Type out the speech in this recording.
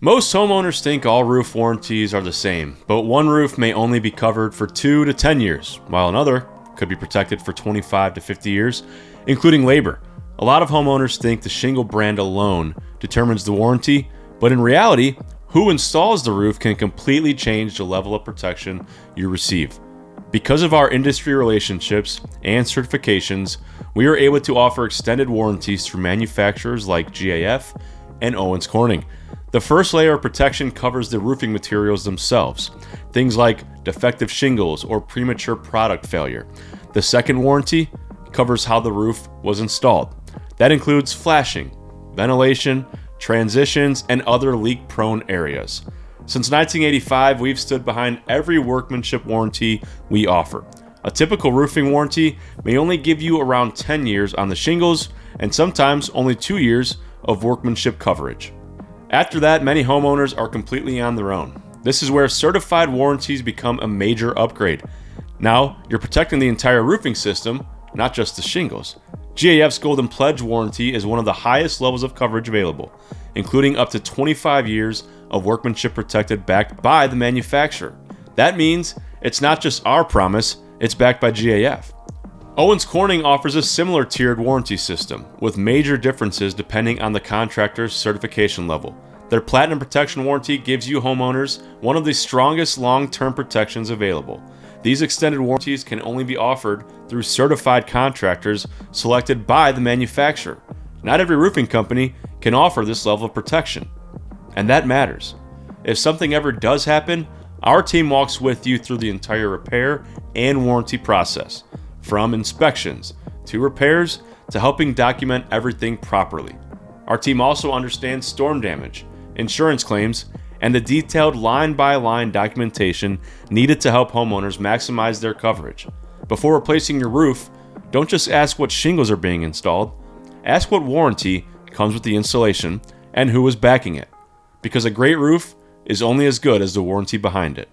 Most homeowners think all roof warranties are the same, but one roof may only be covered for 2 to 10 years, while another could be protected for 25 to 50 years, including labor. A lot of homeowners think the shingle brand alone determines the warranty, but in reality, who installs the roof can completely change the level of protection you receive. Because of our industry relationships and certifications, we are able to offer extended warranties through manufacturers like GAF and Owens Corning. The first layer of protection covers the roofing materials themselves, things like defective shingles or premature product failure. The second warranty covers how the roof was installed. That includes flashing, ventilation, transitions, and other leak-prone areas. Since 1985, we've stood behind every workmanship warranty we offer. A typical roofing warranty may only give you around 10 years on the shingles and sometimes only 2 years of workmanship coverage. After that, many homeowners are completely on their own. This is where certified warranties become a major upgrade. Now, you're protecting the entire roofing system, not just the shingles. GAF's Golden Pledge warranty is one of the highest levels of coverage available, including up to 25 years of workmanship protected backed by the manufacturer. That means it's not just our promise, it's backed by GAF. Owens Corning offers a similar tiered warranty system, with major differences depending on the contractor's certification level. Their Platinum Protection Warranty gives you homeowners one of the strongest long-term protections available. These extended warranties can only be offered through certified contractors selected by the manufacturer. Not every roofing company can offer this level of protection, and that matters. If something ever does happen, our team walks with you through the entire repair and warranty process, from inspections to repairs to helping document everything properly. Our team also understands storm damage, insurance claims, and the detailed line-by-line documentation needed to help homeowners maximize their coverage. Before replacing your roof, don't just ask what shingles are being installed. Ask what warranty comes with the installation and who is backing it, because a great roof is only as good as the warranty behind it.